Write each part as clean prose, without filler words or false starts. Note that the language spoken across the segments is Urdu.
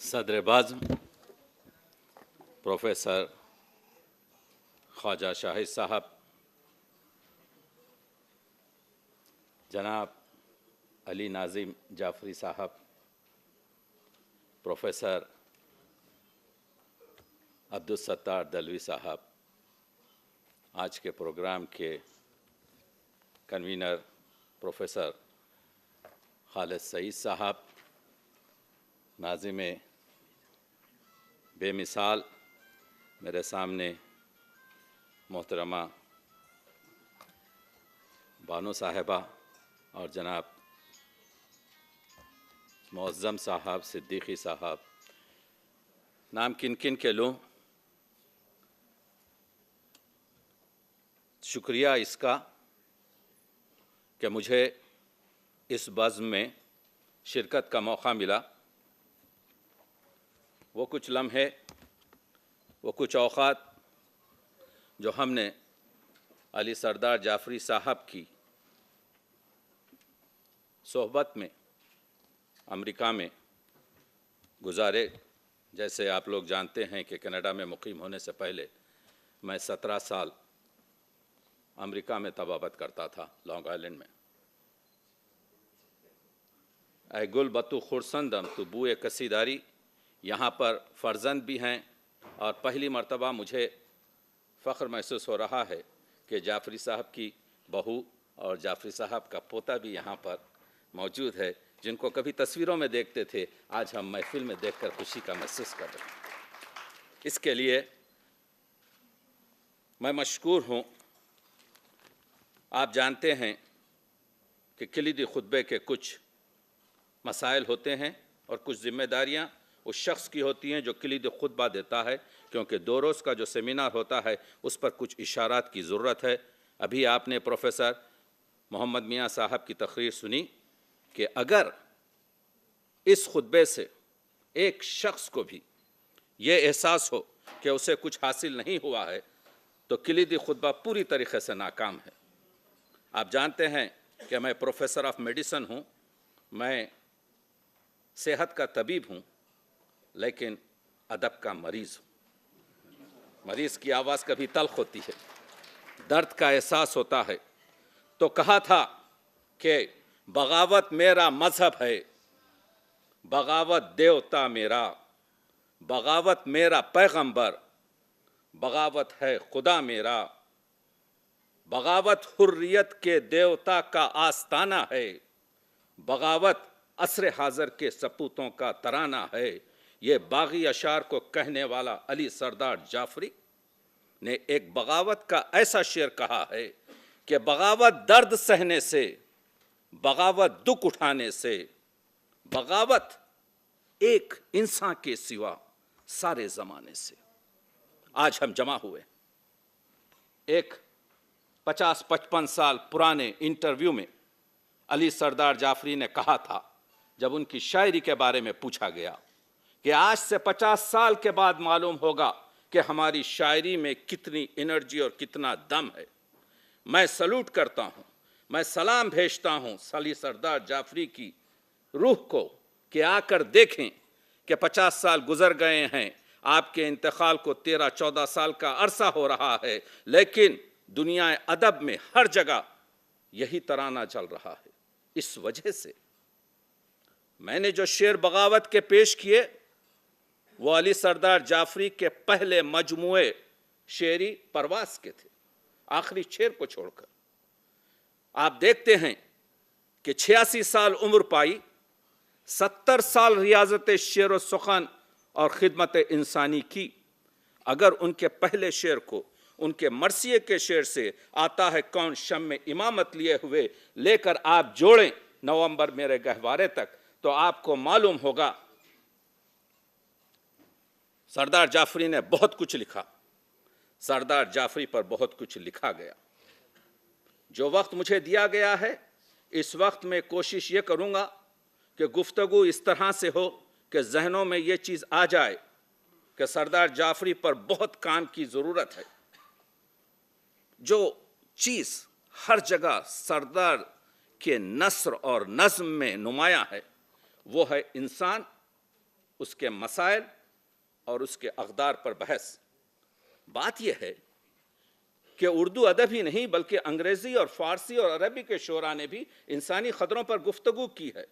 صدر بزم پروفیسر خواجہ شاہد صاحب، جناب علی ناظم جعفری صاحب، پروفیسر عبدالستار دلوی صاحب، آج کے پروگرام کے کنوینر پروفیسر خالد سعید صاحب، ناظم بے مثال میرے سامنے محترمہ بانو صاحبہ اور جناب معظم صاحب، صدیقی صاحب، نام کن کن کے لوں؟ شکریہ اس کا کہ مجھے اس بزم میں شرکت کا موقع ملا۔ وہ کچھ لمحے، وہ کچھ اوقات جو ہم نے علی سردار جعفری صاحب کی صحبت میں امریکہ میں گزارے، جیسے آپ لوگ جانتے ہیں کہ کینیڈا میں مقیم ہونے سے پہلے میں 17 سال امریکہ میں طبابت کرتا تھا، لانگ آئلینڈ میں۔ اے گل بتو خورسندم تو بوئے کسیداری، یہاں پر فرزند بھی ہیں، اور پہلی مرتبہ مجھے فخر محسوس ہو رہا ہے کہ جعفری صاحب کی بہو اور جعفری صاحب کا پوتا بھی یہاں پر موجود ہے، جن کو کبھی تصویروں میں دیکھتے تھے، آج ہم محفل میں دیکھ کر خوشی کا محسوس کر رہے ہیں۔ اس کے لیے میں مشکور ہوں۔ آپ جانتے ہیں کہ کلیدی خطبے کے کچھ مسائل ہوتے ہیں اور کچھ ذمہ داریاں اس شخص کی ہوتی ہیں جو کلیدی خطبہ دیتا ہے، کیونکہ 2 روز کا جو سیمینار ہوتا ہے اس پر کچھ اشارات کی ضرورت ہے۔ ابھی آپ نے پروفیسر محمد میاں صاحب کی تقریر سنی کہ اگر اس خطبے سے ایک شخص کو بھی یہ احساس ہو کہ اسے کچھ حاصل نہیں ہوا ہے تو کلیدی خطبہ پوری طریقے سے ناکام ہے۔ آپ جانتے ہیں کہ میں پروفیسر آف میڈیسن ہوں، میں صحت کا طبیب ہوں، لیکن ادب کا مریض ہوں۔ مریض کی آواز کبھی تلخ ہوتی ہے، درد کا احساس ہوتا ہے۔ تو کہا تھا کہ بغاوت میرا مذہب ہے، بغاوت دیوتا میرا، بغاوت میرا پیغمبر، بغاوت ہے خدا میرا، بغاوت حریت کے دیوتا کا آستانہ ہے، بغاوت عصر حاضر کے سپوتوں کا ترانہ ہے۔ یہ باغی اشعار کو کہنے والا علی سردار جعفری نے ایک بغاوت کا ایسا شعر کہا ہے کہ بغاوت درد سہنے سے، بغاوت دکھ اٹھانے سے، بغاوت ایک انسان کے سوا سارے زمانے سے۔ آج ہم جمع ہوئے ایک 50-55 سال پرانے انٹرویو میں علی سردار جعفری نے کہا تھا، جب ان کی شاعری کے بارے میں پوچھا گیا کہ آج سے 50 سال کے بعد معلوم ہوگا کہ ہماری شاعری میں کتنی انرجی اور کتنا دم ہے۔ میں سلوٹ کرتا ہوں، میں سلام بھیجتا ہوں علی سردار جعفری کی روح کو کہ آ کر دیکھیں کہ 50 سال گزر گئے ہیں، آپ کے انتقال کو 13-14 سال کا عرصہ ہو رہا ہے، لیکن دنیا ادب میں ہر جگہ یہی ترانہ چل رہا ہے۔ اس وجہ سے میں نے جو شعر بغاوت کے پیش کیے وہ علی سردار جعفری کے پہلے مجموعے شعری پرواز کے تھے، آخری شعر کو چھوڑ کر۔ آپ دیکھتے ہیں کہ 86 سال عمر پائی، 70 سال ریاضت شعر و سخن اور خدمت انسانی کی۔ اگر ان کے پہلے شعر کو ان کے مرثیے کے شعر سے آتا ہے کون شم امامت لیے ہوئے لے کر آپ جوڑیں نومبر میرے گہوارے تک، تو آپ کو معلوم ہوگا سردار جعفری نے بہت کچھ لکھا، سردار جعفری پر بہت کچھ لکھا گیا۔ جو وقت مجھے دیا گیا ہے، اس وقت میں کوشش یہ کروں گا کہ گفتگو اس طرح سے ہو کہ ذہنوں میں یہ چیز آ جائے کہ سردار جعفری پر بہت کام کی ضرورت ہے۔ جو چیز ہر جگہ سردار کے نثر اور نظم میں نمایاں ہے وہ ہے انسان اس کے مسائل اور اس کے اقدار پر بحث۔ بات یہ ہے کہ اردو ادب ہی نہیں بلکہ انگریزی اور فارسی اور عربی کے شعراء نے بھی انسانی خطروں پر گفتگو کی ہے،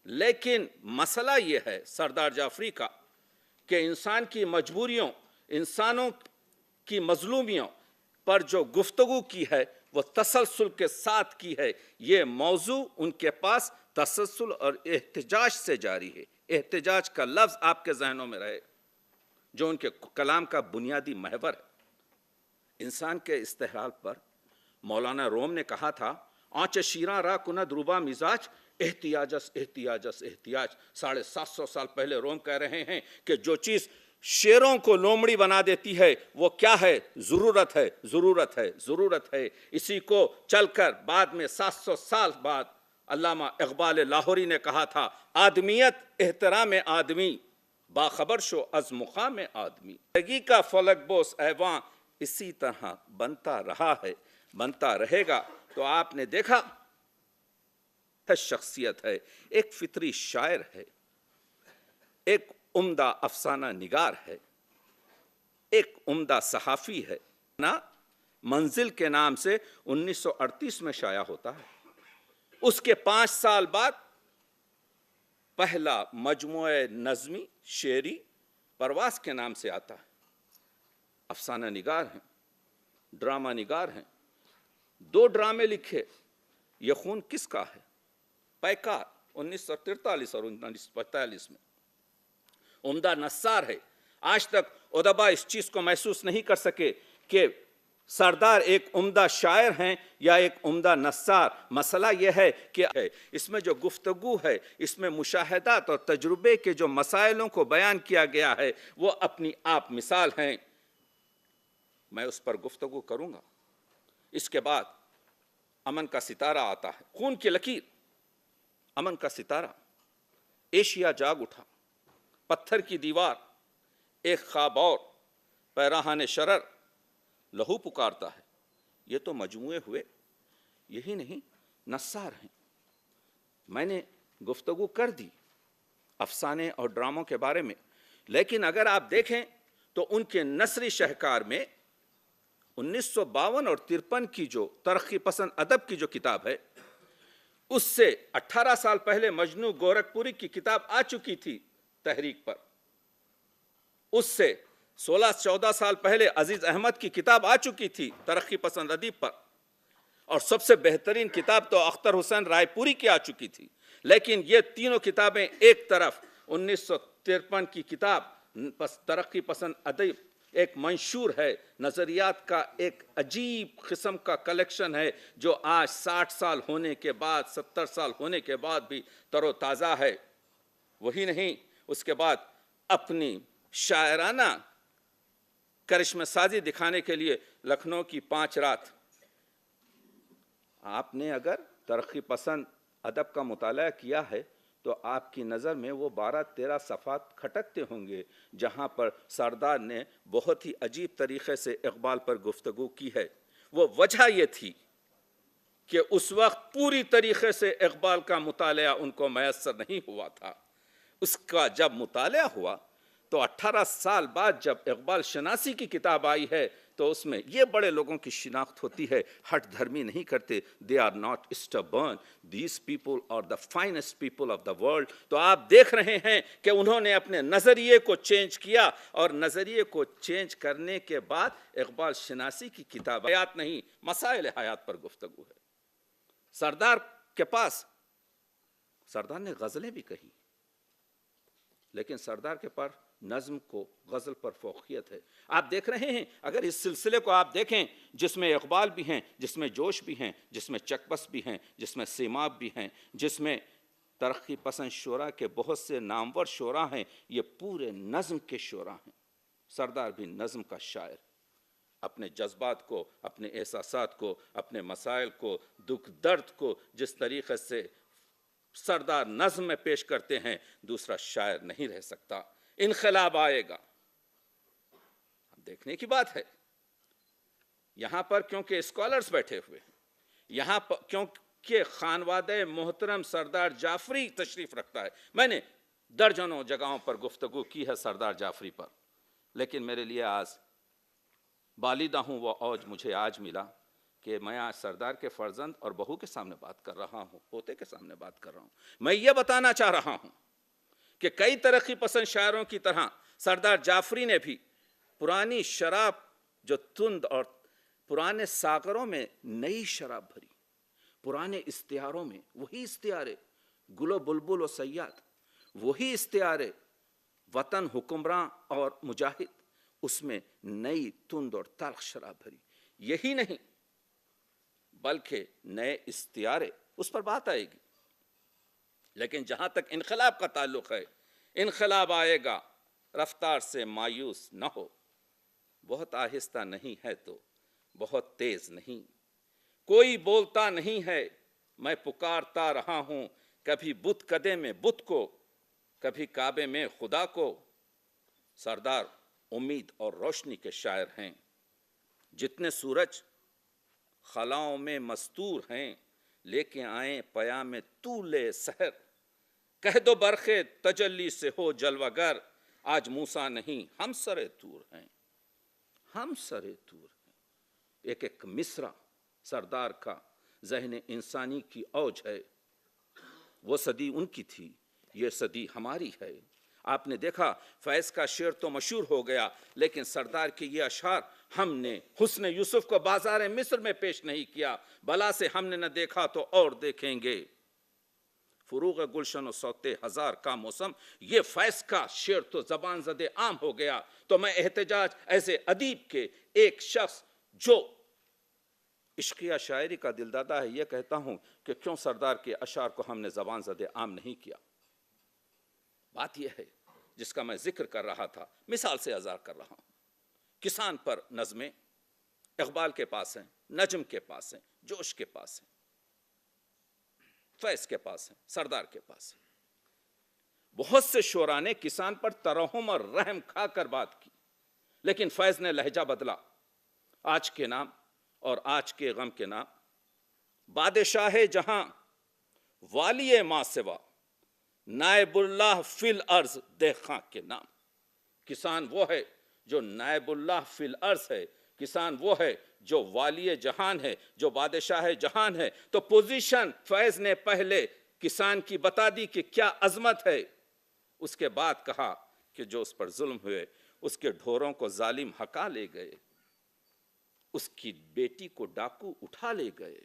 لیکن مسئلہ یہ ہے سردار جعفری کا کہ انسان کی مجبوریوں، انسانوں کی مظلومیوں پر جو گفتگو کی ہے وہ تسلسل کے ساتھ کی ہے۔ یہ موضوع ان کے پاس تسلسل اور احتجاج سے جاری ہے۔ احتجاج کا لفظ آپ کے ذہنوں میں رہے، جو ان کے کلام کا بنیادی محور ہے۔ انسان کے استحال پر مولانا روم نے کہا تھا، آنچ شیراں را کند روبا مزاج احتیاجس احتیاجس احتیاج۔ 750 سال پہلے روم کہہ رہے ہیں کہ جو چیز شیروں کو لومڑی بنا دیتی ہے وہ کیا ہے؟ ضرورت ہے، ضرورت ہے، ضرورت ہے۔ اسی کو چل کر بعد میں 700 سال بعد علامہ اقبال لاہوری نے کہا تھا، آدمیت احترام آدمی، باخبر شو از مقام آدمی۔ زندگی کا فلک بوس ایواں اسی طرح بنتا رہا ہے، بنتا رہے گا۔ تو آپ نے دیکھا شخصیت ہے، ایک فطری شاعر ہے، ایک عمدہ افسانہ نگار ہے، ایک عمدہ صحافی ہے۔ منزل کے نام سے 1938 میں شائع ہوتا ہے۔ اس کے 5 سال بعد پہلا مجموعہ نظمی شعری پرواز کے نام سے آتا ہے۔ افسانہ نگار ہیں، ڈرامہ نگار ہیں، 2 ڈرامے لکھے۔ یہ خون کس کا ہے؟ پیکار 1943 اور 1945 میں۔ عمدہ نثار ہے۔ آج تک ادبا اس چیز کو محسوس نہیں کر سکے کہ سردار ایک عمدہ شاعر ہیں یا ایک عمدہ نثار۔ مسئلہ یہ ہے کہ اس میں جو گفتگو ہے، اس میں مشاہدات اور تجربے کے جو مسائلوں کو بیان کیا گیا ہے وہ اپنی آپ مثال ہیں۔ میں اس پر گفتگو کروں گا۔ اس کے بعد امن کا ستارہ آتا ہے، خون کی لکیر، امن کا ستارہ۔ ایشیا جاگ اٹھا، پتھر کی دیوار، ایک خواب اور، پیراہن شرر، لہو پکارتا ہے۔ یہ تو مجموعے ہوئے، یہی نہیں نثار ہیں۔ میں نے گفتگو کر دی افسانے اور ڈراموں کے بارے میں، لیکن اگر آپ دیکھیں تو ان کے نثری شہکار میں 1952 اور 53 کی جو ترقی پسند ادب کی جو کتاب ہے، اس سے 18 سال پہلے مجنو گورکھپوری کی کتاب آ چکی تھی تحریک پر۔ اس سے 16-14 سال پہلے عزیز احمد کی کتاب آ چکی تھی ترقی پسند ادیب پر، اور سب سے بہترین کتاب تو اختر حسین رائے پوری کی آ چکی تھی۔ لیکن یہ تینوں کتابیں ایک طرف، 1953 کی کتاب ترقی پسند ادیب ایک منشور ہے، نظریات کا ایک عجیب قسم کا کلیکشن ہے جو آج 60 سال ہونے کے بعد، 70 سال ہونے کے بعد بھی تر و تازہ ہے۔ وہی نہیں، اس کے بعد اپنی شاعرانہ کرشمہ سازی دکھانے کے لیے لکھنؤ کی 5 رات۔ آپ نے اگر ترقی پسند ادب کا مطالعہ کیا ہے تو آپ کی نظر میں وہ 12-13 صفحات کھٹکتے ہوں گے جہاں پر سردار نے بہت ہی عجیب طریقے سے اقبال پر گفتگو کی ہے۔ وہ وجہ یہ تھی کہ اس وقت پوری طریقے سے اقبال کا مطالعہ ان کو میسر نہیں ہوا تھا۔ اس کا جب مطالعہ ہوا تو 18 سال بعد جب اقبال شناسی کی کتاب آئی ہے تو اس میں یہ بڑے لوگوں کی شناخت ہوتی ہے، ہٹ دھرمی نہیں کرتے، they are not stubborn, these people are the finest people of the world۔ تو آپ دیکھ رہے ہیں کہ انہوں نے اپنے نظریے کو چینج کیا، اور نظریے کو چینج کرنے کے بعد اقبال شناسی کی کتاب حیات نہیں، مسائل حیات پر گفتگو ہے۔ سردار کے پاس، سردار نے غزلیں بھی کہی، لیکن سردار کے پاس نظم کو غزل پر فوقیت ہے۔ آپ دیکھ رہے ہیں، اگر اس سلسلے کو آپ دیکھیں جس میں اقبال بھی ہیں، جس میں جوش بھی ہیں، جس میں چکبس بھی ہیں، جس میں سیماب بھی ہیں، جس میں ترقی پسند شعراء کے بہت سے نامور شعراء ہیں، یہ پورے نظم کے شعراء ہیں۔ سردار بھی نظم کا شاعر، اپنے جذبات کو، اپنے احساسات کو، اپنے مسائل کو، دکھ درد کو جس طریقے سے سردار نظم میں پیش کرتے ہیں، دوسرا شاعر نہیں رہ سکتا۔ انقلاب آئے گا، دیکھنے کی بات ہے۔ یہاں پر کیونکہ اسکالرز بیٹھے ہوئے ہیں، یہاں پر کیونکہ خانوادہ محترم سردار جعفری تشریف رکھتا ہے۔ میں نے درجنوں جگہوں پر گفتگو کی ہے سردار جعفری پر، لیکن میرے لیے آج بالیدہ ہوں وہ اوج مجھے آج ملا کہ میں آج سردار کے فرزند اور بہو کے سامنے بات کر رہا ہوں، پوتے کے سامنے بات کر رہا ہوں۔ میں یہ بتانا چاہ رہا ہوں کہ کئی ترقی پسند شاعروں کی طرح سردار جعفری نے بھی پرانی شراب جو تند اور پرانے ساغروں میں نئی شراب بھری، پرانے استعاروں میں وہی استعارے گل و بلبل و صیاد، وہی استعارے وطن حکمراں اور مجاہد، اس میں نئی تند اور تلخ شراب بھری۔ یہی نہیں بلکہ نئے استعارے، اس پر بات آئے گی، لیکن جہاں تک انقلاب کا تعلق ہے، انقلاب آئے گا، رفتار سے مایوس نہ ہو، بہت آہستہ نہیں ہے تو بہت تیز نہیں، کوئی بولتا نہیں ہے، میں پکارتا رہا ہوں، کبھی بت کدے میں بت کو، کبھی کعبے میں خدا کو۔ سردار امید اور روشنی کے شاعر ہیں۔ جتنے سورج خلاؤں میں مستور ہیں، لے کے آئیں پیام طول سحر، کہہ دو برق تجلی سے ہو جلوہ گر، آج موسیٰ نہیں ہم سر طور ہیں، ہم سر طور ہیں۔ ایک ایک مصرع سردار کا ذہن انسانی کی اوج ہے۔ وہ صدی ان کی تھی، یہ صدی ہماری ہے۔ آپ نے دیکھا فیض کا شعر تو مشہور ہو گیا، لیکن سردار کے یہ اشعار ہم نے حسن یوسف کو بازار مصر میں پیش نہیں کیا، بلا سے ہم نے نہ دیکھا تو اور دیکھیں گے۔ فروغ گلشن و سوتے ہزار کا موسم، یہ فیض کا شعر تو زبان زدے عام ہو گیا۔ تو میں احتجاج ایسے ادیب کے ایک شخص جو عشقیہ شاعری کا دلدادہ ہے، یہ کہتا ہوں کہ کیوں سردار کے اشعار کو ہم نے زبان زدے عام نہیں کیا۔ بات یہ ہے جس کا میں ذکر کر رہا تھا، مثال سے اظہار کر رہا ہوں۔ کسان پر نظمیں اقبال کے پاس ہیں، نجم کے پاس ہیں، جوش کے پاس ہیں، فیض کے پاس ہیں، سردار کے پاس ہیں۔ بہت سے شعراء نے کسان پر ترحم اور رحم کھا کر بات کی، لیکن فیض نے لہجہ بدلا۔ آج کے نام اور آج کے غم کے نام، بادشاہ جہاں والی ماں سوا، نائب اللہ فی الارض دہقاں کے نام۔ کسان وہ ہے جو نائب اللہ فی الارض ہے، کسان وہ ہے جو والی جہان ہے، جو بادشاہ جہان ہے۔ تو پوزیشن فیض نے پہلے کسان کی بتا دی کہ کیا عظمت ہے، اس کے بعد کہا کہ جو اس پر ظلم ہوئے، اس کے ڈھوروں کو ظالم ہکا لے گئے، اس کی بیٹی کو ڈاکو اٹھا لے گئے،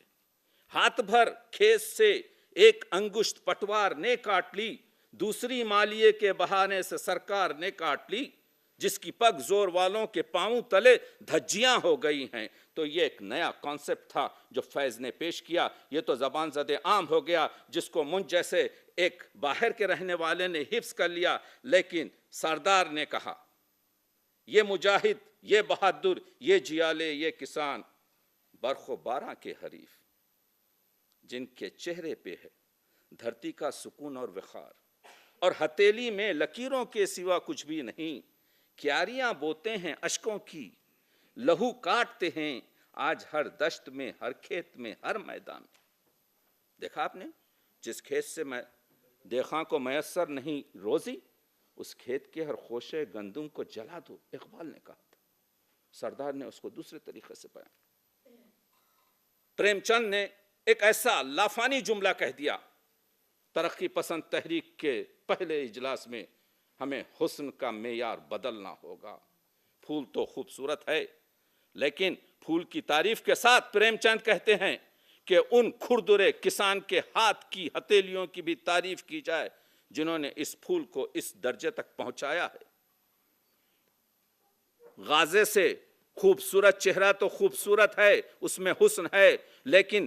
ہاتھ بھر کھیت سے ایک انگشت پٹوار نے کاٹ لی، دوسری مالیے کے بہانے سے سرکار نے کاٹ لی، جس کی پگ زور والوں کے پاؤں تلے دھجیاں ہو گئی ہیں۔ تو یہ ایک نیا کانسیپٹ تھا جو فیض نے پیش کیا۔ یہ تو زبان زدے عام ہو گیا، جس کو مجھ جیسے ایک باہر کے رہنے والے نے حفظ کر لیا، لیکن سردار نے کہا یہ مجاہد، یہ بہادر، یہ جیالے، یہ کسان، برق و باراں کے حریف، جن کے چہرے پہ ہے دھرتی کا سکون اور وقار، اور ہتیلی میں لکیروں کے سوا کچھ بھی نہیں، کیاریاں بوتے ہیں اشکوں کی، لہو کاٹتے ہیں آج ہر دشت میں، ہر کھیت میں، ہر میدان میں۔ دیکھا آپ نے، جس کھیت سے میں دیکھاں کو میسر نہیں روزی، اس کھیت کے ہر خوشے گندم کو جلا دو، اقبال نے کہا تھا۔ سردار نے اس کو دوسرے طریقے سے بیان۔ پریم چند نے ایک ایسا لافانی جملہ کہہ دیا، ترقی پسند تحریک کے پہلے اجلاس میں ہمیں حسن کا معیار بدلنا ہوگا۔ پھول تو خوبصورت ہے، لیکن پھول کی تعریف کے ساتھ پریم چند کہتے ہیں کہ ان کھردرے کسان کے ہاتھ کی ہتھیلیوں کی بھی تعریف کی جائے جنہوں نے اس پھول کو اس درجے تک پہنچایا ہے۔ غازے سے خوبصورت چہرہ تو خوبصورت ہے، اس میں حسن ہے، لیکن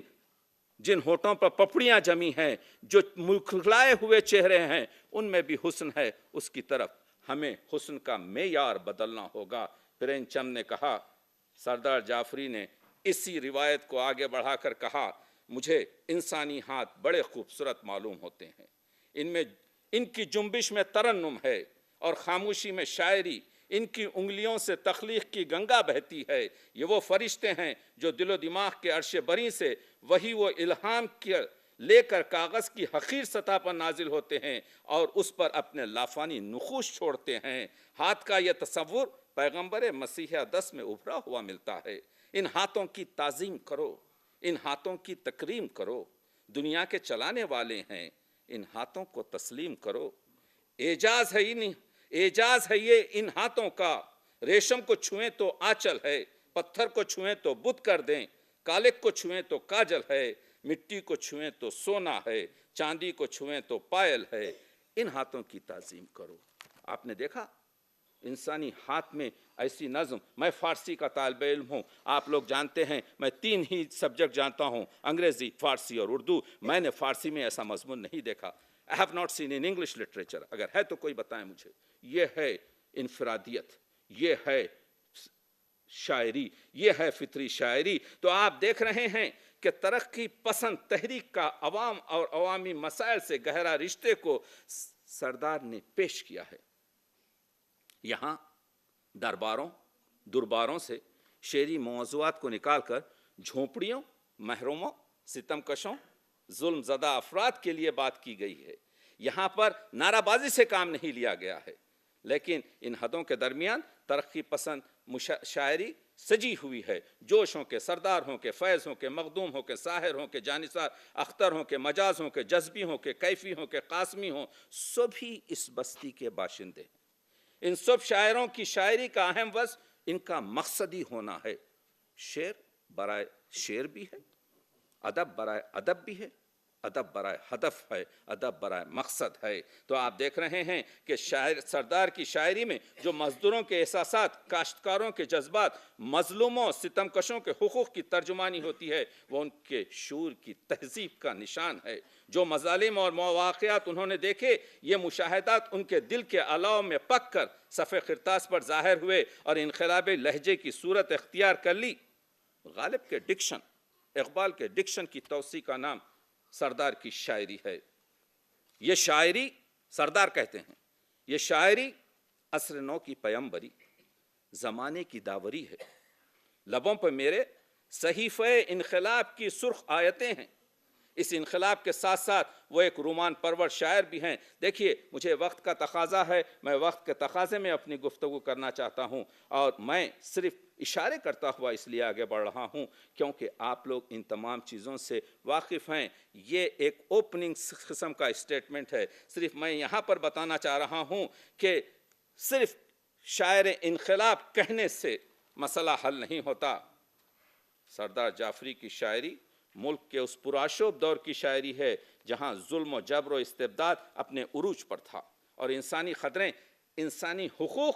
جن ہونٹوں پر پپڑیاں جمی ہیں، جو مکھلائے ہوئے چہرے ہیں، ان میں بھی حسن ہے، اس کی طرف ہمیں حسن کا معیار بدلنا ہوگا۔ پریم چند نے کہا، سردار جعفری نے اسی روایت کو آگے بڑھا کر کہا، مجھے انسانی ہاتھ بڑے خوبصورت معلوم ہوتے ہیں، ان کی جنبش میں ترنم ہے اور خاموشی میں شاعری، ان کی انگلیوں سے تخلیق کی گنگا بہتی ہے۔ یہ وہ فرشتے ہیں جو دل و دماغ کے عرش بری سے وہی وہ الہام لے کر کاغذ کی حقیر سطح پر نازل ہوتے ہیں اور اس پر اپنے لافانی نقوش چھوڑتے ہیں۔ ہاتھ کا یہ تصور پیغمبر مسیح اقدس میں ابھرا ہوا ملتا ہے۔ ان ہاتھوں کی تعظیم کرو، ان ہاتھوں کی تکریم کرو، دنیا کے چلانے والے ہیں، ان ہاتھوں کو تسلیم کرو۔ اعجاز ہے یہ ان ہاتھوں کا، ریشم کو چھوئیں تو آنچل ہے، پتھر کو چھوئیں تو بت کر دیں، کالک کو چھوئیں تو کاجل ہے، مٹی کو چھوئیں تو سونا ہے، چاندی کو چھوئیں تو پائل ہے۔ ان ہاتھوں کی تعظیم کرو۔ آپ نے دیکھا انسانی ہاتھ میں ایسی نظم، میں فارسی کا طالب علم ہوں، آپ لوگ جانتے ہیں میں 3 ہی سبجیکٹ جانتا ہوں، انگریزی، فارسی اور اردو۔ میں نے فارسی میں ایسا مضمون نہیں دیکھا۔ I have not seen in English literature۔ اگر ہے تو کوئی بتائیں مجھے۔ یہ ہے انفرادیت، یہ ہے شاعری، یہ ہے فطری شاعری۔ تو آپ دیکھ رہے ہیں کہ ترقی پسند تحریک کا عوام اور عوامی مسائل سے گہرا رشتے کو سردار نے پیش کیا ہے۔ یہاں درباروں سے شعری موضوعات کو نکال کر جھونپڑیوں، محروموں، ستم کشوں، ظلم زدہ افراد کے لیے بات کی گئی ہے۔ یہاں پر نعرہ بازی سے کام نہیں لیا گیا ہے، لیکن ان حدوں کے درمیان ترقی پسند شاعری سجی ہوئی ہے۔ جوش ہوں کے، سردار ہوں کے، فیض ہوں کے، مخدوم ہوں کے، ساحر ہوں کے، جانثار اختر ہوں کے، مجاز ہوں کے، جذبی ہوں کے، کیفی ہوں کے، قاسمی ہوں، سبھی اس بستی کے باشندے ہیں۔ ان سب شاعروں کی شاعری کا اہم وصف ان کا مقصدی ہونا ہے۔ شعر برائے شعر بھی ہے، ادب برائے ادب بھی ہے، ادب برائے ہدف ہے، ادب برائے مقصد ہے۔ تو آپ دیکھ رہے ہیں کہ سردار کی شاعری میں جو مزدوروں کے احساسات، کاشتکاروں کے جذبات، مظلوموں، ستم کشوں کے حقوق کی ترجمانی ہوتی ہے، وہ ان کے شعور کی تہذیب کا نشان ہے۔ جو مظالم اور مواقعات انہوں نے دیکھے، یہ مشاہدات ان کے دل کے الاؤ میں پک کر صفحہ کرتاس پر ظاہر ہوئے اور انقلابی لہجے کی صورت اختیار کر لی۔ غالب کے ڈکشن، اقبال کے ڈکشن کی توسیع کا نام سردار کی شاعری ہے۔ یہ شاعری، سردار کہتے ہیں، یہ شاعری عصر نو کی پیمبری، زمانے کی داوری ہے۔ لبوں پر میرے صحیفہ انقلاب کی سرخ آیتیں ہیں۔ اس انقلاب کے ساتھ ساتھ وہ ایک رومان پرور شاعر بھی ہیں۔ دیکھیے، مجھے وقت کا تقاضا ہے، میں وقت کے تقاضے میں اپنی گفتگو کرنا چاہتا ہوں، اور میں صرف اشارے کرتا ہوا اس لیے آگے بڑھ رہا ہوں کیونکہ آپ لوگ ان تمام چیزوں سے واقف ہیں۔ یہ ایک اوپننگ قسم کا اسٹیٹمنٹ ہے۔ صرف میں یہاں پر بتانا چاہ رہا ہوں کہ صرف شاعر انقلاب کہنے سے مسئلہ حل نہیں ہوتا۔ سردار جعفری کی شاعری ملک کے اس پرآشوب دور کی شاعری ہے جہاں ظلم و جبر و استبداد اپنے عروج پر تھا اور انسانی خطریں، انسانی حقوق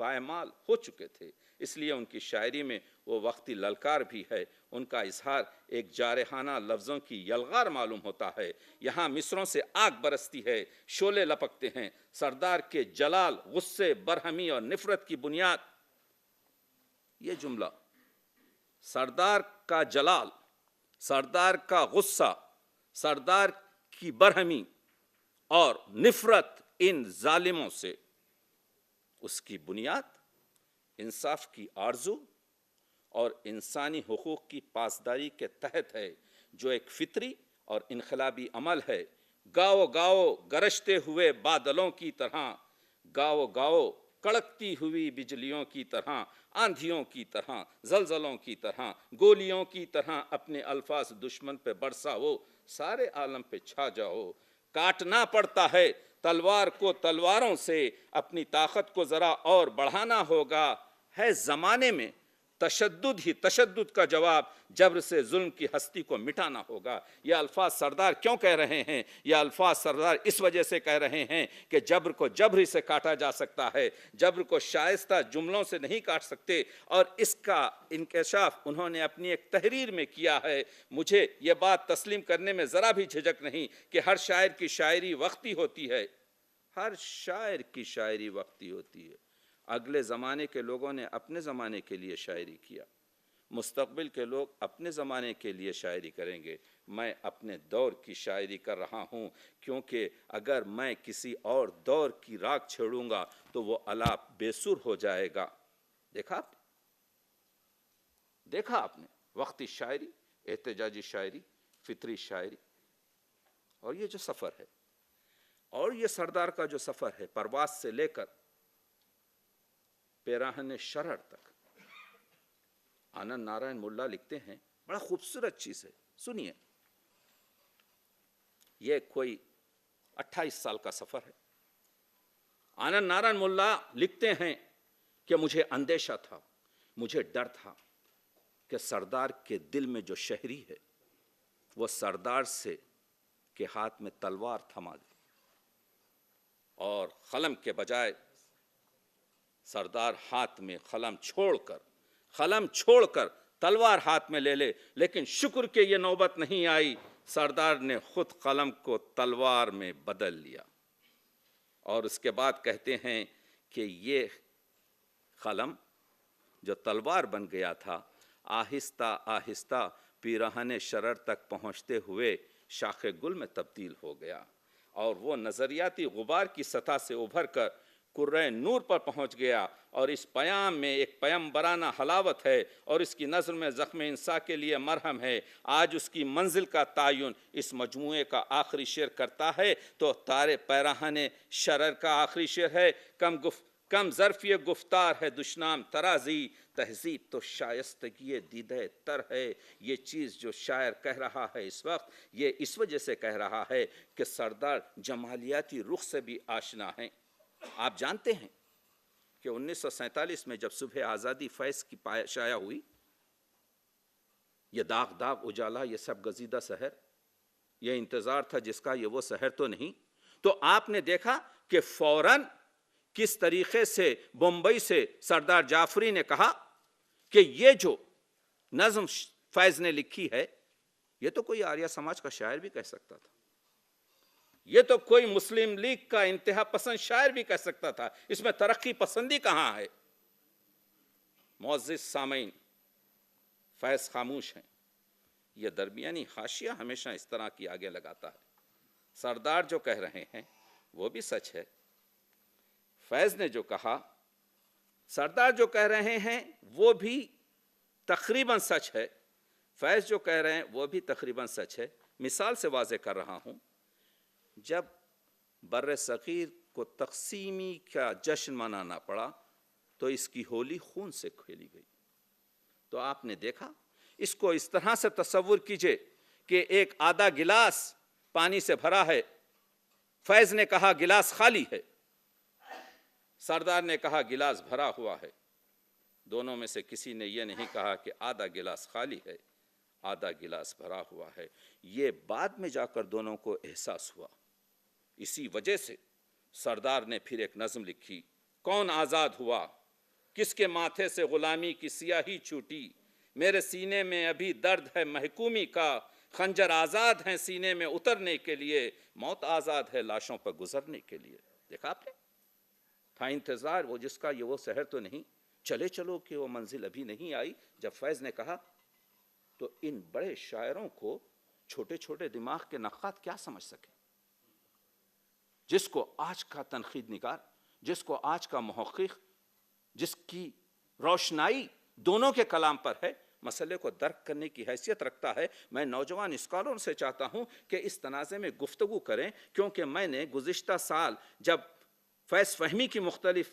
پائمال ہو چکے تھے۔ اس لیے ان کی شاعری میں وہ وقتی للکار بھی ہے، ان کا اظہار ایک جارحانہ لفظوں کی یلغار معلوم ہوتا ہے۔ یہاں مصروں سے آگ برستی ہے، شعلے لپکتے ہیں۔ سردار کے جلال، غصے، برہمی اور نفرت کی بنیاد، یہ جملہ، سردار کا جلال، سردار کا غصہ، سردار کی برہمی اور نفرت ان ظالموں سے، اس کی بنیاد انصاف کی آرزو اور انسانی حقوق کی پاسداری کے تحت ہے، جو ایک فطری اور انقلابی عمل ہے۔ گاؤ گاؤ گرجتے ہوئے بادلوں کی طرح، گاؤ گاؤ کڑکتی ہوئی بجلیوں کی طرح، آندھیوں کی طرح، زلزلوں کی طرح، گولیوں کی طرح اپنے الفاظ دشمن پہ برساؤ، سارے عالم پہ چھا جاؤ۔ کاٹنا پڑتا ہے تلوار کو تلواروں سے، اپنی طاقت کو ذرا اور بڑھانا ہوگا۔ ہے زمانے میں تشدد ہی تشدد کا جواب، جبر سے ظلم کی ہستی کو مٹانا ہوگا۔ یہ الفاظ سردار کیوں کہہ رہے ہیں؟ یہ الفاظ سردار اس وجہ سے کہہ رہے ہیں کہ جبر کو جبر ہی سے کاٹا جا سکتا ہے، جبر کو شائستہ جملوں سے نہیں کاٹ سکتے، اور اس کا انکشاف انہوں نے اپنی ایک تحریر میں کیا ہے۔ مجھے یہ بات تسلیم کرنے میں ذرا بھی جھجک نہیں کہ ہر شاعر کی شاعری وقتی ہوتی ہے، ہر شاعر کی شاعری وقتی ہوتی ہے۔ اگلے زمانے کے لوگوں نے اپنے زمانے کے لیے شاعری کیا، مستقبل کے لوگ اپنے زمانے کے لیے شاعری کریں گے۔ میں اپنے دور کی شاعری کر رہا ہوں، کیونکہ اگر میں کسی اور دور کی راگ چھیڑوں گا تو وہ آلاپ بے سر ہو جائے گا۔ دیکھا آپ نے وقتی شاعری، احتجاجی شاعری، فطری شاعری، اور یہ جو سفر ہے، اور یہ سردار کا جو سفر ہے، پرواز سے لے کر پیراہن شرر تک، آنند نارائن ملا لکھتے ہیں، بڑا خوبصورت چیز ہے، سنیے. یہ کوئی 28 سال کا سفر ہے. آنند نارائن ملا لکھتے ہیں کہ مجھے اندیشہ تھا، مجھے ڈر تھا کہ سردار کے دل میں جو شہری ہے وہ سردار سے کے ہاتھ میں تلوار تھما دے، اور قلم کے بجائے سردار ہاتھ میں قلم چھوڑ کر تلوار ہاتھ میں لے لے. لیکن شکر کہ یہ نوبت نہیں آئی، سردار نے خود قلم کو تلوار میں بدل لیا. اور اس کے بعد کہتے ہیں کہ یہ قلم جو تلوار بن گیا تھا، آہستہ آہستہ پیراہن شرر تک پہنچتے ہوئے شاخ گل میں تبدیل ہو گیا، اور وہ نظریاتی غبار کی سطح سے ابھر کر کرۂ نور پر پہنچ گیا. اور اس پیام میں ایک پیمبرانہ حلاوت ہے، اور اس کی نظر میں زخم انسا کے لیے مرہم ہے. آج اس کی منزل کا تعین اس مجموعے کا آخری شعر کرتا ہے تو تارے پیراہن شرر کا آخری شعر ہے. کم ظرف یہ گفتار ہے دشنام ترازی، تہذیب تو شائستگی دیدہ تر ہے. یہ چیز جو شاعر کہہ رہا ہے اس وقت، یہ اس وجہ سے کہہ رہا ہے کہ سردار جمالیاتی رخ سے بھی آشنا ہیں. آپ جانتے ہیں کہ 1947 میں جب صبح آزادی فیض کی شائع ہوئی، یہ داغ اجالا، یہ سب گزیدہ سحر، یہ انتظار تھا جس کا، یہ وہ سحر تو نہیں. تو آپ نے دیکھا کہ فوراً کس طریقے سے بمبئی سے سردار جعفری نے کہا کہ یہ جو نظم فیض نے لکھی ہے، یہ تو کوئی آریہ سماج کا شاعر بھی کہہ سکتا تھا، یہ تو کوئی مسلم لیگ کا انتہا پسند شاعر بھی کہہ سکتا تھا، اس میں ترقی پسندی کہاں ہے؟ معزز سامعین، فیض خاموش ہیں. یہ درمیانی حاشیہ ہمیشہ اس طرح کی آگے لگاتا ہے. سردار جو کہہ رہے ہیں وہ بھی سچ ہے، فیض نے جو کہا، سردار جو کہہ رہے ہیں وہ بھی تقریباً سچ ہے، فیض جو کہہ رہے ہیں وہ بھی تقریباً سچ ہے. مثال سے واضح کر رہا ہوں، جب بر صغیر کو تقسیمی کا جشن منانا پڑا تو اس کی ہولی خون سے کھیلی گئی. تو آپ نے دیکھا، اس کو اس طرح سے تصور کیجئے کہ ایک آدھا گلاس پانی سے بھرا ہے، فیض نے کہا گلاس خالی ہے، سردار نے کہا گلاس بھرا ہوا ہے. دونوں میں سے کسی نے یہ نہیں کہا کہ آدھا گلاس خالی ہے، آدھا گلاس بھرا ہوا ہے. یہ بعد میں جا کر دونوں کو احساس ہوا. اسی وجہ سے سردار نے پھر ایک نظم لکھی، کون آزاد ہوا، کس کے ماتھے سے غلامی کی سیاہی چھوٹی، میرے سینے میں ابھی درد ہے محکومی کا، خنجر آزاد ہیں سینے میں اترنے کے لیے، موت آزاد ہے لاشوں پر گزرنے کے لیے. دیکھا آپ نے، تھا انتظار وہ جس کا، یہ وہ سحر تو نہیں، چلے چلو کہ وہ منزل ابھی نہیں آئی. جب فیض نے کہا تو ان بڑے شاعروں کو چھوٹے چھوٹے دماغ کے نقاد کیا سمجھ سکے، جس کو آج کا تنقید نگار، جس کو آج کا محقق، جس کی روشنائی دونوں کے کلام پر ہے، مسئلے کو درک کرنے کی حیثیت رکھتا ہے. میں نوجوان اسکالروں سے چاہتا ہوں کہ اس تنازع میں گفتگو کریں، کیونکہ میں نے گزشتہ سال جب فیض فہمی کی مختلف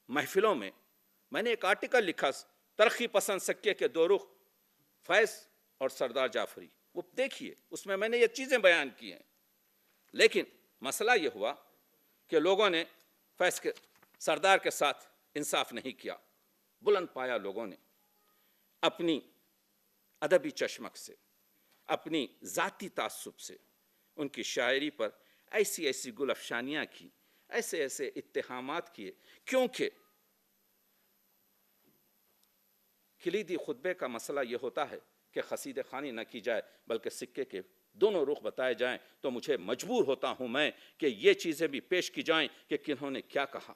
محفلوں میں نے ایک آرٹیکل لکھا، ترقی پسند سکے کے دو رخ، فیض اور سردار جعفری، وہ دیکھیے اس میں نے یہ چیزیں بیان کی ہیں. لیکن مسئلہ یہ ہوا کہ لوگوں نے فیض کے سردار کے ساتھ انصاف نہیں کیا. بلند پایا لوگوں نے اپنی ادبی چشمک سے، اپنی ذاتی تعصب سے ان کی شاعری پر ایسی ایسی گل افشانیاں کی، ایسے ایسے اتہامات کیے. کیونکہ کلیدی خطبے کا مسئلہ یہ ہوتا ہے کہ قصیدہ خوانی نہ کی جائے بلکہ سکے کے دونوں رخ بتائے جائیں. تو مجھے مجبور ہوتا ہوں میں کہ یہ چیزیں بھی پیش کی جائیں کہ کنہوں نے کیا کہا،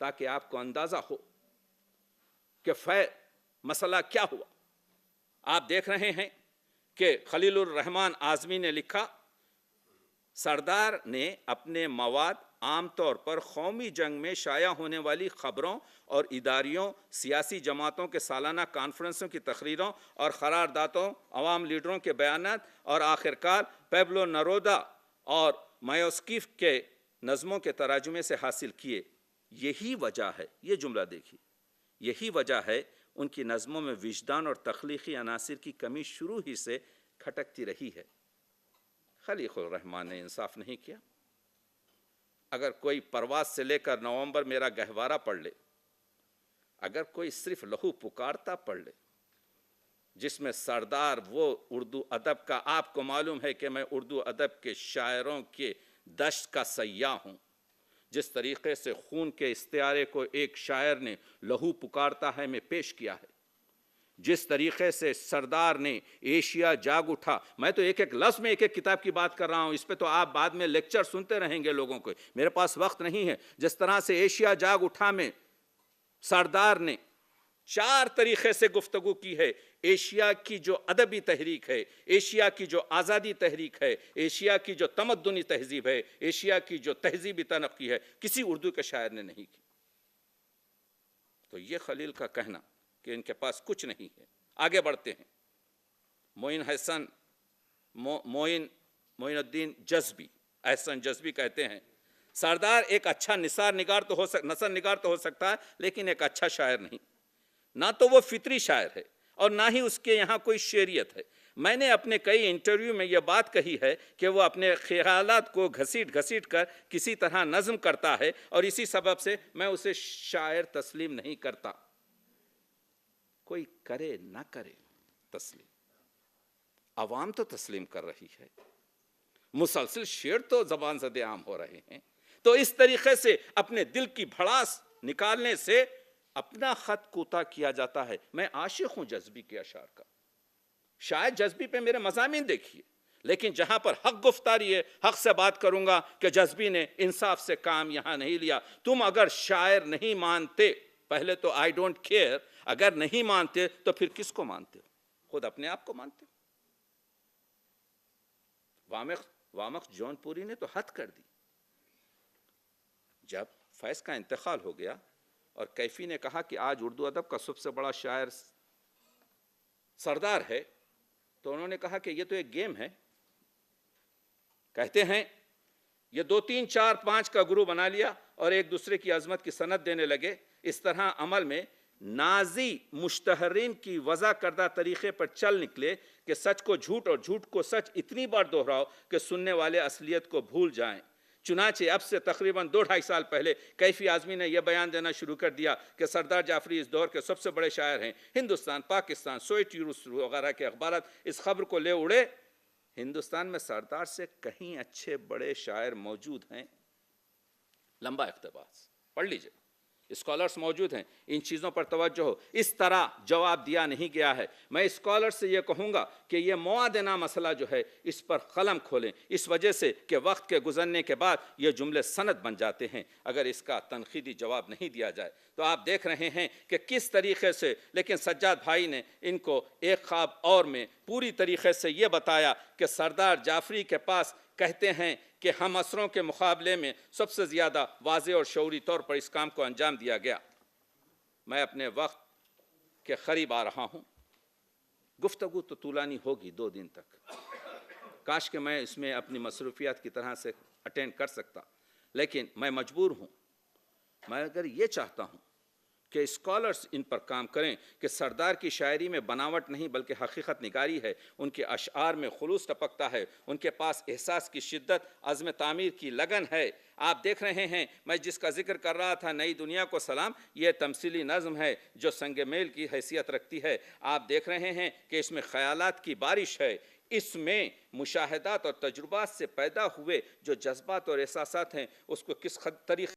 تاکہ آپ کو اندازہ ہو کہ مسئلہ کیا ہوا. آپ دیکھ رہے ہیں کہ خلیل الرحمن اعظمی نے لکھا سردار نے اپنے مواد عام طور پر قومی جنگ میں شائع ہونے والی خبروں اور اداریوں، سیاسی جماعتوں کے سالانہ کانفرنسوں کی تقریروں اور قراردادوں، عوام لیڈروں کے بیانات اور آخرکار پیبلو نرودا اور مایوسکیف کے نظموں کے تراجمے سے حاصل کیے۔ یہی وجہ ہے، یہ جملہ دیکھیے، یہی وجہ ہے ان کی نظموں میں وجدان اور تخلیقی عناصر کی کمی شروع ہی سے کھٹکتی رہی ہے۔ خلیق الرحمن نے انصاف نہیں کیا۔ اگر کوئی پرواز سے لے کر نومبر میرا گہوارہ پڑھ لے، اگر کوئی صرف لہو پکارتا پڑھ لے، جس میں سردار وہ اردو ادب کا، آپ کو معلوم ہے کہ میں اردو ادب کے شاعروں کے دشت کا سیاح ہوں، جس طریقے سے خون کے استعارے کو ایک شاعر نے لہو پکارتا ہے میں پیش کیا ہے، جس طریقے سے سردار نے ایشیا جاگ اٹھا، میں تو ایک ایک لفظ میں ایک ایک کتاب کی بات کر رہا ہوں، اس پہ تو آپ بعد میں لیکچر سنتے رہیں گے لوگوں کو، میرے پاس وقت نہیں ہے۔ جس طرح سے ایشیا جاگ اٹھا میں سردار نے 4 طریقے سے گفتگو کی ہے، ایشیا کی جو ادبی تحریک ہے، ایشیا کی جو آزادی تحریک ہے، ایشیا کی جو تمدنی تہذیب ہے، ایشیا کی جو تہذیبی ترقی ہے، کسی اردو کے شاعر نے نہیں کی۔ تو یہ خلیل کا کہنا کہ ان کے پاس کچھ نہیں ہے۔ آگے بڑھتے ہیں۔ معین الدین جذبی، احسن جذبی کہتے ہیں سردار ایک اچھا نثر نگار تو ہو سکتا ہے، لیکن ایک اچھا شاعر نہیں۔ نہ تو وہ فطری شاعر ہے اور نہ ہی اس کے یہاں کوئی شعریت ہے۔ میں نے اپنے کئی انٹرویو میں یہ بات کہی ہے کہ وہ اپنے خیالات کو گھسیٹ کر کسی طرح نظم کرتا ہے، اور اسی سبب سے میں اسے شاعر تسلیم نہیں کرتا۔ کوئی کرے نہ کرے تسلیم، عوام تو تسلیم کر رہی ہے، مسلسل شعر تو زبان زد عام ہو رہے ہیں۔ تو اس طریقے سے اپنے دل کی بھڑاس نکالنے سے اپنا خط کوتاہ کیا جاتا ہے۔ میں عاشق ہوں جذبی کے اشعار کا، شاید جذبی پہ میرے مضامین دیکھیے، لیکن جہاں پر حق گفتاری ہے، حق سے بات کروں گا کہ جذبی نے انصاف سے کام یہاں نہیں لیا۔ تم اگر شاعر نہیں مانتے، پہلے تو آئی ڈونٹ کیئر، اگر نہیں مانتے تو پھر کس کو مانتے ہو؟ خود اپنے آپ کو مانتے ہو؟ وامق جون پوری نے تو حد کر دی۔ جب فیض کا انتقال ہو گیا اور کیفی نے کہا کہ آج اردو ادب کا سب سے بڑا شاعر سردار ہے، تو انہوں نے کہا کہ یہ تو ایک گیم ہے۔ کہتے ہیں یہ 2 3 4 5 کا گروہ بنا لیا اور ایک دوسرے کی عظمت کی سند دینے لگے۔ اس طرح عمل میں نازی مشتہرین کی وضع کردہ طریقے پر چل نکلے کہ سچ کو جھوٹ اور جھوٹ کو سچ اتنی بار دہراؤ کہ سننے والے اصلیت کو بھول جائیں۔ چنانچہ اب سے تقریباً 2-2.5 سال پہلے کیفی اعظمی نے یہ بیان دینا شروع کر دیا کہ سردار جعفری اس دور کے سب سے بڑے شاعر ہیں۔ ہندوستان، پاکستان، سوویت یونین وغیرہ کے اخبارات اس خبر کو لے اڑے۔ ہندوستان میں سردار سے کہیں اچھے بڑے شاعر موجود ہیں؟ لمبا اقتباس پڑھ لیجئے، اسکالرز موجود ہیں، ان چیزوں پر توجہ ہو۔ اس طرح جواب دیا نہیں گیا ہے۔ میں اسکالر سے یہ کہوں گا کہ یہ موادنہ مسئلہ جو ہے اس پر قلم کھولیں، اس وجہ سے کہ وقت کے گزرنے کے بعد یہ جملے سند بن جاتے ہیں اگر اس کا تنقیدی جواب نہیں دیا جائے۔ تو آپ دیکھ رہے ہیں کہ کس طریقے سے، لیکن سجاد بھائی نے ان کو ایک خواب اور میں پوری طریقے سے یہ بتایا کہ سردار جعفری کے پاس کہتے ہیں کہ ہم عصروں کے مقابلے میں سب سے زیادہ واضح اور شعوری طور پر اس کام کو انجام دیا گیا۔ میں اپنے وقت کے قریب آ رہا ہوں، گفتگو تو طولانی ہوگی 2 دن تک، کاش کہ میں اس میں اپنی مصروفیات کی طرح سے اٹینڈ کر سکتا، لیکن میں مجبور ہوں۔ میں اگر یہ چاہتا ہوں کہ اسکالرز ان پر کام کریں کہ سردار کی شاعری میں بناوٹ نہیں بلکہ حقیقت نگاری ہے، ان کے اشعار میں خلوص ٹپکتا ہے، ان کے پاس احساس کی شدت، عزم تعمیر کی لگن ہے۔ آپ دیکھ رہے ہیں، میں جس کا ذکر کر رہا تھا، نئی دنیا کو سلام، یہ تمثیلی نظم ہے جو سنگ میل کی حیثیت رکھتی ہے۔ آپ دیکھ رہے ہیں کہ اس میں خیالات کی بارش ہے، اس میں مشاہدات اور تجربات سے پیدا ہوئے جو جذبات اور احساسات ہیں اس کو کس طریقے